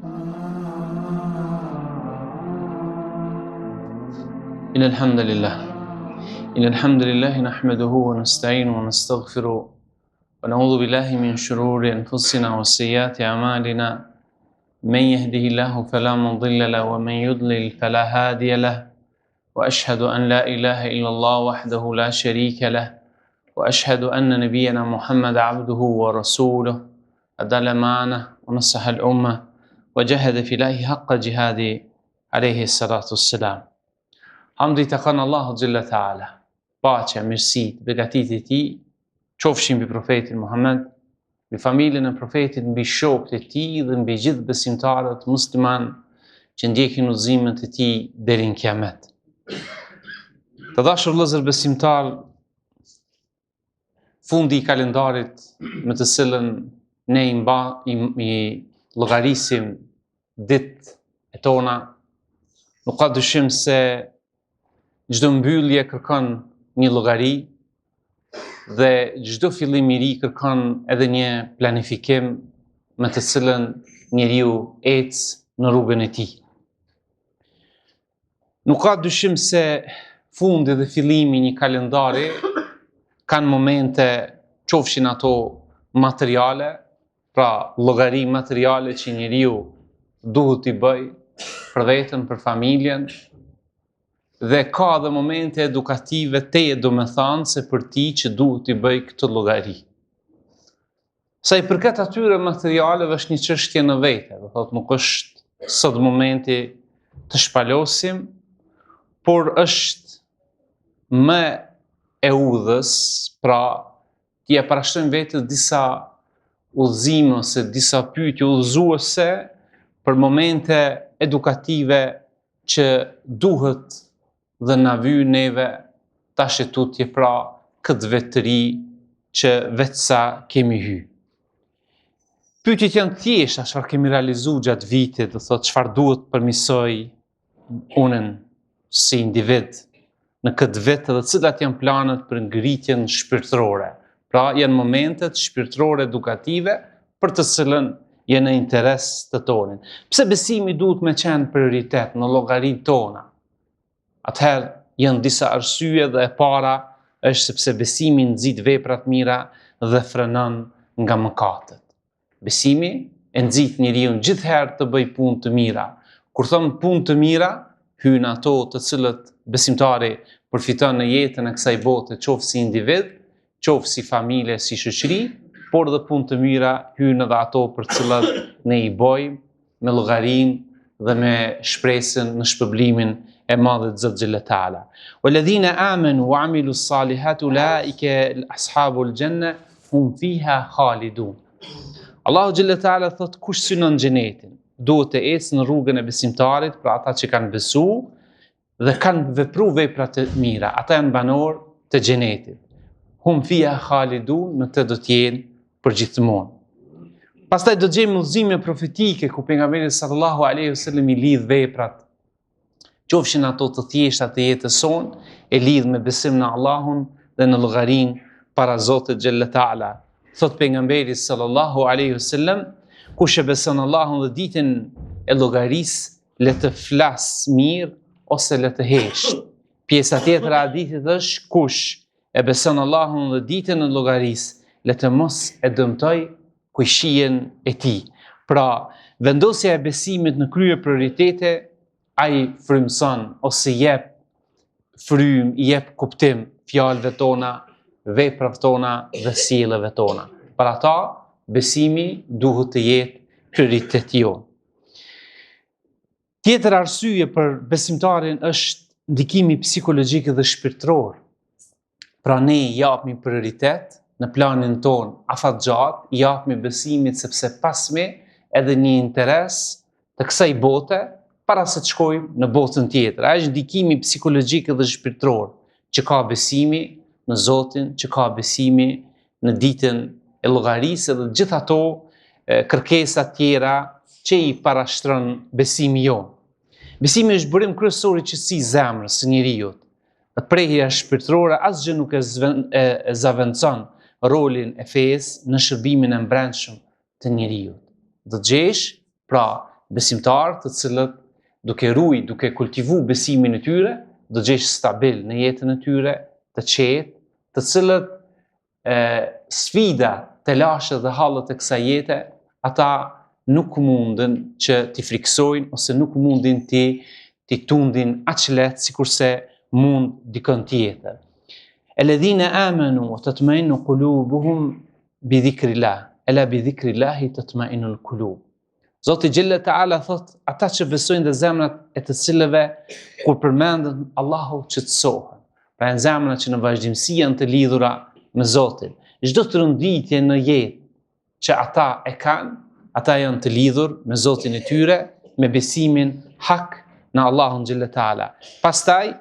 إن الحمد لله نحمده ونستعينه ونستغفره ونعوذ بالله من شرور أنفسنا وسيئات أعمالنا من يهده الله فلا مضل له ومن يضلل فلا هادي له وأشهد أن لا إله إلا الله وحده لا شريك له وأشهد أن نبينا محمد عبده ورسوله أدى الأمانة ونصح الأمة وجاهد في الله حق جهاده عليه الصلاة والسلام. Hamdi të kanë Allahu Gjelle Taala, paqja, mirësit, begatit e tij, qofshin mbi profetin Muhammed, mbi familjen e profetit, mbi shokët e tij dhe mbi gjithë besimtarët musliman që ndjekin udhëzimet e tij deri në kiamet. Të dashur vëllezër besimtar, fundi i kalendarit me të cilën ne i llogarisim ditët e tona, nuk ka dyshim se çdo mbyllje kërkon një llogari dhe çdo fillim i ri kërkon edhe një planifikim me të cilën njeriu ecë në rrugën e tij. Nuk ka dyshim se fundi dhe fillimi i një kalendari kanë momente, qofshin ato materiale, pra llogari materiale që njeriu duhet t'i bëj për veten, për familjen, dhe ka dhe momente edukative domethënë se për ti që duhet t'i bëj këtë llogari. Sa i përket atyre materialeve është një çështje në vete, do thotë nuk është sot momenti të shpalosim, por është më e udhës, pra t'ia parashtrojmë vetes disa udhëzime ose disa pyetje udhëzuese për momente edukative që duhet dhe na vy neve tash e tutje, pra këtë vetëri që vetësa kemi hy. Pyetjet janë thjeshta, çfarë kemi realizuar gjatë vitit, do thotë çfarë duhet përmisoj unën si individ në këtë vit dhe cilat janë planet për ngritjen shpirtërore. Pra janë momentet shpirtërore edukative për të cilën janë në interes të tonin. Pse besimi duhet me qenë prioritet në llogarinë tona? Atëherë janë disa arsye dhe e para është sepse besimi nxit veprat mira dhe frenon nga mëkatet. Besimi e nxit njeriu gjithherë të bëj punë të mira. Kur thon punë të mira, hyn ato të cilët besimtari përfiton në jetën e kësaj bote, qoftë si individ, qoftë si familje, si shoqëri, por dhe punë të mira hyn edhe ato për të cilat ne i bëjmë me llogarinë dhe me shpresën në shpërblimin e madhe të Zotit Gjelle Taala. Walladhina amanu wa amilu s-salihati ulaika ashabul janna hum fiha khalidun. Allahu Gjelle Taala thot kush synon xhenetin, duhet të ecë në rrugën e besimtarit, pra ata që kanë besu dhe kanë vepruar vepra të mira, ata janë banor të xhenetit. Hum fiha khalidun, në të do të jenë përgjithmonë. Pastaj do të gjejmë udhëzime profetike ku pejgamberi sallallahu alaihi wasallam i lidh veprat, qofshin ato të thjeshta të jetës sonë, e lidh me besim në Allahun dhe në llogarinë para Zotit Gjelle Taala. Thot pejgamberi sallallahu alaihi wasallam, kush e beson Allahun dhe ditën e llogarisë, le të flas mirë ose le të hesht. Pjesa tjetër e hadithit është kush e beson Allahun dhe ditën e llogarisë, le të mos e dëmtoj kujshien e tij. Pra, vendosja e besimit në krye prioritete, ai frymson ose jep frym, jep kuptim fjalëve tona, veprave tona dhe sjelljeve tona. Për ata, besimi duhet të jetë prioritet jonë. Tjetër arsye për besimtarin është ndikimi psikologjik dhe shpirtëror. Pra ne i japmi prioritet në planin ton afatgjat, i japmi besimit sepse pasme edhe një interes të kësaj bote para se të shkojmë në botën tjetër. Ai është ndikimi psikologjik dhe shpirtëror që ka besimi në Zotin, që ka besimi në ditën e llogarisë dhe gjithë ato kërkesa tjera që i parashtron besimi jon. Besimi është burim kryesor i qetësisë zemrës së njeriu. Prehja shpirtërore asgjë nuk e zaventson rolin e fesë në shërbimin e brendshëm të njeriu. Do të gjesh, pra, besimtarë të cilët duke ruaj, duke kultivu besimin e tyre, do gjesh stabil në jetën e tyre, të qetë, të cilët sfida, telashet dhe hallet e kësaj jete, ata nuk mundën që t'i friksojnë ose nuk mundin t'i tundin aq lehtë sikurse mund dikën tjetër. Alladhina amanu wa tatma'innu qulubuhum bi dhikrillah. Ala bi dhikrillah tatma'innul qulub. Zoti Gjelle Teala thot, ata që besojnë dhe zemrat e të cilëve kur përmendën Allahu qetësohen. Pra janë zemra që në vazhdimsi janë të lidhura me Zotin. Çdo të rënditje në jetë që ata e kanë, ata janë të lidhur me Zotin e tyre, me besimin hak në Allahun Gjelle Teala. Pastaj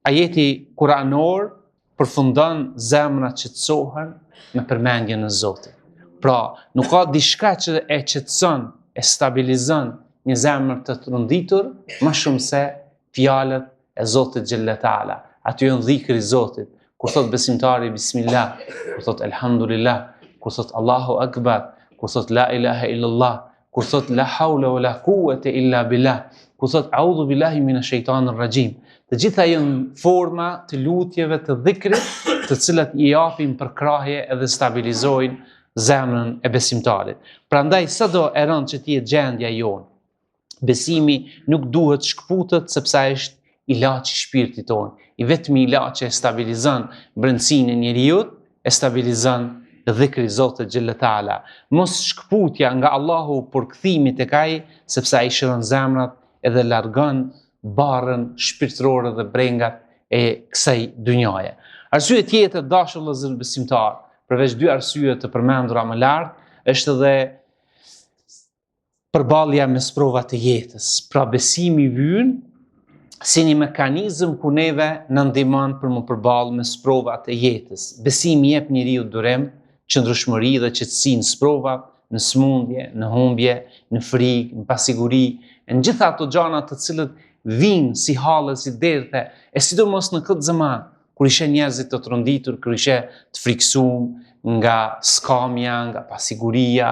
ajeti kuranor përfundon zemrat qetësohen me përmendjen e Zotit. Pra, nuk ka diçka që e qetëson, e stabilizon një zemër të rënditur më shumë se fjalët e Zotit Gjelle Teala. Aty janë dhikri i Zotit. Kur thot besimtari bismillah, kur thot elhamdulillah, kur thot Allahu akbar, kur thot la ilaha illallah, kur thot la hawla wala quwwata illa billah, kur thot a'udhu billahi minash shaitanir rajim. Të gjitha janë forma të lutjeve të dhikrit, të cilat i japin përkrahje edhe stabilizojnë zemrën e besimtarit. Prandaj sado e rënd që t'jetë gjendja jonë, besimi nuk duhet shkputet sepse është ilaç i shpirtit tonë. I vetmi ilaç që e stabilizon brendësinë e njeriut, e stabilizon dhikri i Zotit Gjelle Teala. Mos shkputja nga Allahu për kthimi tek ai, sepse ai shëron zemrat edhe largon barrën shpirtërore dhe brengat e kësaj dynjaje. Arsye tjetër dashur vëllezër besimtar, përveç dy arsye të përmendura më lart, është edhe përballja me provat e jetës. Pra besimi vjen si një mekanizëm ku neve në ndihmon për më përballë me provat e jetës. Besimi jep njeriu durim, qëndrueshmëri dhe qetësi në provat, në smundje, në humbje, në frikë, në pasiguri, në gjitha ato gjëra të cilët vinë si halle, si derdhe, e sidomos në këtë zaman, kur ishe njerëzit të rënditur, kur ishe të friksuar nga skamja, nga pasiguria,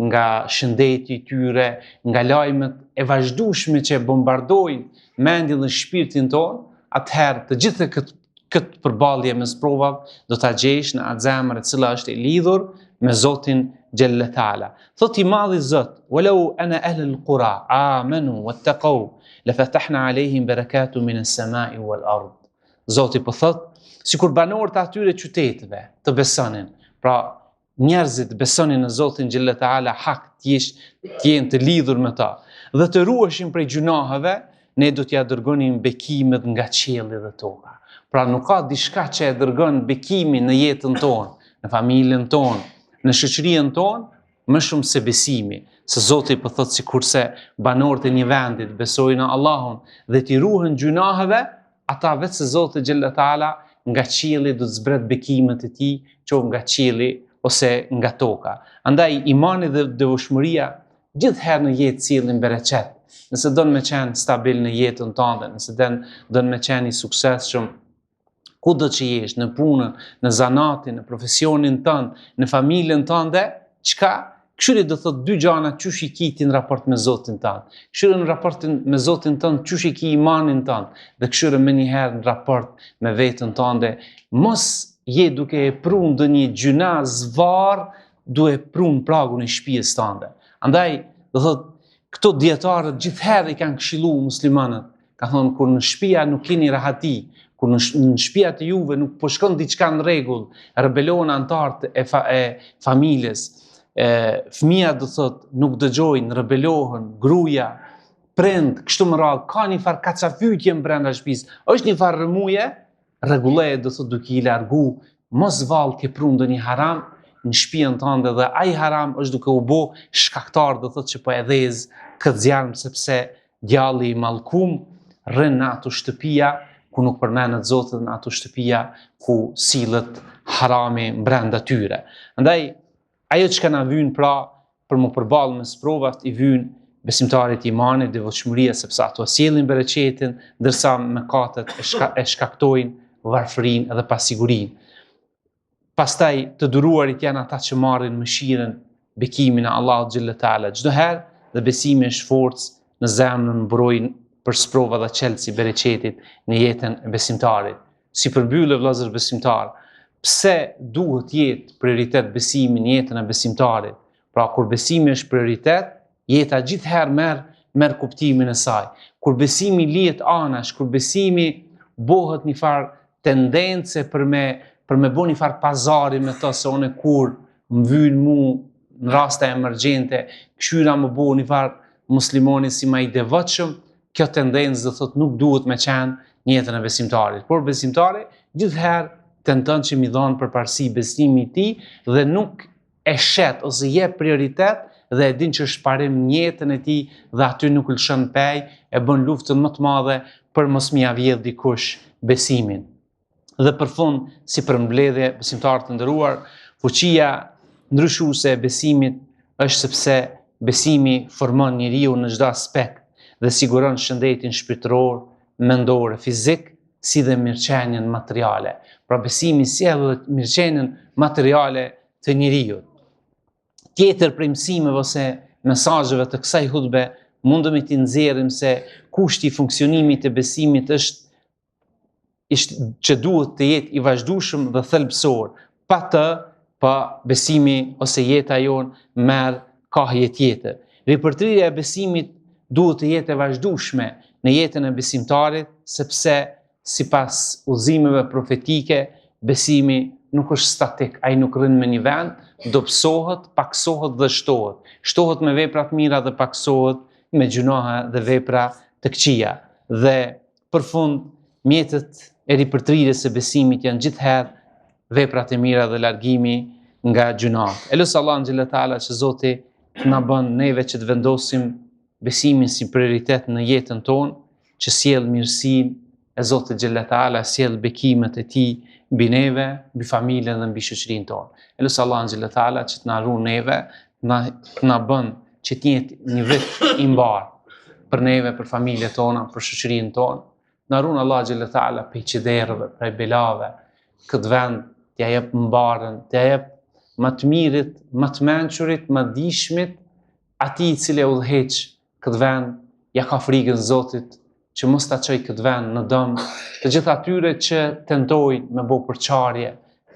nga shëndeti i tyre, nga lajmet e vazhdueshme që bombardojnë mendjen dhe shpirtin tonë, atëherë të gjithë këtë përballje me provat do ta gjesh në atë zemër e cila është e lidhur me Zotin Gjelle Teala. Thot i madhi Zot, "Walau ana ahlul qura amanu wattaqu lafatahna alehim barakatun minas samai wal ard." Zoti po thot, sikur banorët e atyre qyteteve të besonin, pra njerëzit besonin në Zotin Gjelle Teala hak t'jenë të lidhur me ta dhe të ruheshin prej gjunaheve, ne do t'ja dërgonim bekimet nga qielli dhe toka. Pra nuk ka diçka që e dërgon bekimin në jetën tonë, në familjen tonë, në shoqërinë tonë, më shumë se besimi. Se Zoti po thot sikurse banorët e një vendit besojnë në Allahun dhe t'i ruhen gjunaheve, ata vetë se Zoti Gjelle Teala nga qielli do të zbret bekimet e tij, qoftë nga qielli ose nga toka. Andaj imani dhe devotshmëria gjithherë në jetë sillin bereqet. Nëse don me qenë stabil në jetën tënde, nëse don me qenë i suksesshëm kudo që jesh, në punën, në zanatin, në profesionin tënd, në familjen tënde, çka? Këshyri do thot dy gjana çush i ki ti në raport me Zotin tënd. Këshyri në raportin me Zotin tënd çush i ki imanin tënd dhe këshyri më njëherë në raport me veten tënde. Mos je duke e prunë ndonjë gjuna zvar, duke prunë pragun e shtëpisë tënde. Andaj do thot këto dietarët gjithherë i kanë këshilluar muslimanët. Ka thonë kur në shtëpia nuk keni rahati, kur në shtëpia të juve nuk po shkon diçka në rregull, rebelohen antarët e familjes. Fëmia do thot nuk dëgjojnë, rebelohen, gruaja, prind, kështu më radhë, ka një farë kacafytje brenda shtëpisë. Është një farë rëmuje, rregullohet do thot duke I largu, mos vallë ke prunë ndonjë haram në shtëpinë tënde dhe ai haram është duke u bë shkaktar do thot që po e dhez këtë zjarm sepse djalli I mallkum rrin në ato shtëpia ku nuk përmendet Zoti, në ato shtëpia ku sillet harami brenda tyre. Andaj ajo që na vjen pra për më përballë me provat I vjen besimtarit imanit, devotshmëria sepse ato sjellin bereqetin, ndërsa mëkatet e shkaktojnë varfërinë dhe pasigurinë. Pastaj të duruarit janë ata që marrin mëshirën, bekimin e Allahut Gjelle Teala. Çdo herë dhe besimi është forcë në zemrën mbrojnë për sprova dhe qelësi bereqetit në jetën e besimtarit. Si përmbyllë vëllezër besimtar, pse duhet jetë prioritet besimi në jetën e besimtarit? Pra kur besimi është prioritet, jeta gjithherë merr kuptimin e saj. Kur besimi lihet anash, kur besimi bëhet një farë tendence për me bo një farë pazari me të se one kur më vynë mu në raste emergjente, këshyra më bo një farë muslimoni si ma i devotshëm, kjo tendencë dhe thot nuk duhet me qenë në jetën e besimtarit. Por besimtari gjithherë tenton që mi dhonë përparësi besimi i tij dhe nuk e shet ose jep prioritet dhe e din që është parim në jetën e tij dhe aty nuk lëshon pej, e bën luftën më të madhe për mos mia vjedh dikush besimin. Dhe për fund, si përmbledhje, besimtarë të nderuar, fuqia ndryshuese e besimit është sepse besimi formon njeriu në çdo aspekt dhe siguron shëndetin shpirtëror, mendor, fizik, si dhe mirëqenien materiale. Pra besimi sjell edhe mirëqenien materiale të njeriu. Tjetër prej mësimeve ose mesazheve të kësaj hutbe mundemi t'i nxjerrim se kushti i funksionimit të besimit është që duhet të jetë i vazhdueshëm dhe thelbësor. Pa të, pa besimi ose jeta jon merr kahje tjetër. Ripërtrirja e besimit duhet të jetë e vazhdueshme në jetën e besimtarit, sepse sipas udhëzimeve profetike, besimi nuk është statik, ai nuk rrin me një vend, dobësohet, paksohet dhe shtohet. Shtohet me vepra të mira dhe paksohet me gjunohe dhe vepra të këqija. Dhe për fund, mjetet e ripërtrirjes së besimit janë gjithherë veprat e mira dhe largimi nga gjunohet. Elus Allah xhela taala që Zoti na bën neve që të vendosim besimin si prioritet në jetën tonë, që sjell mirësinë e Zotit xhela taala, sjell bekimet e tij mbi neve, mbi familjen dhe mbi shoqërinë tonë. Elus Allah xhela taala që të na ruaj neve, na bën që të jetë një vit i mbar për neve, për familjet tona, për shoqërinë tonë. Na ruaj Allah xhela taala prej çderëve, prej belave, këtë vend t'ja jep mbarën, t'ja jep më të mirit, më të mençurit, më dishmit, atij i cili e udhëheq këtë vend, ja ka frikën Zotit, që mos ta çoj këtë vend në dëm, të gjithë atyre që tentojnë me bë përçarje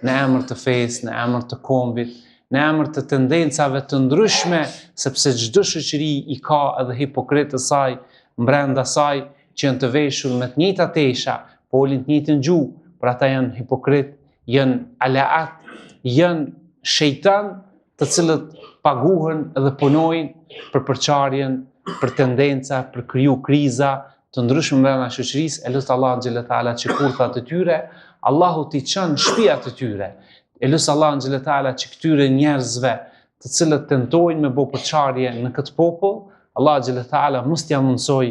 në emër të fesë, në emër të kombit, në emër të tendencave të ndryshme, sepse çdo shoqëri i ka edhe hipokritë të saj, brenda saj, që janë të veshur me të njëjta tesha, folin të njëjtën gjuhë, por ata janë hipokrit, janë alaat, janë shejtan, të cilët paguhen dhe punojnë për përçarjen, për tendenca, për kriju kriza të ndryshme brenda shoqërisë. E lut Allah xhela taala që kurthat e tyre, Allahu t'i çon shtëpiat e tyre. E lut Allah xhela taala që këtyre njerëzve të cilët tentojnë me bë përçarje në këtë popull, Allah xhela taala mos t'ia mundsoj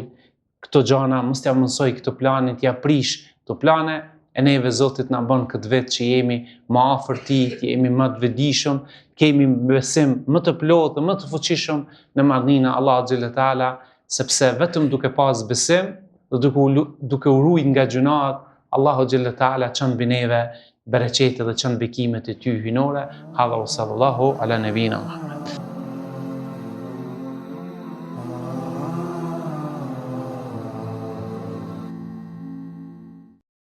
këto gjana, mos t'ia mundsoj këto plane, t'ia prish këto plane. E neve Zotit na bën këtë vetë që jemi më afër tij, që jemi më të vetëdijshëm, kemi besim më të plotë dhe më të fuqishëm në madhninë e Allahut xhela taala, sepse vetëm duke pas besim dhe duke u ruajtur nga gjunaat, Allahu xhela taala çon mbi neve bereqete dhe çon bekimet e tij hyjnore. Hadha wa sallallahu ala nabina Muhammad.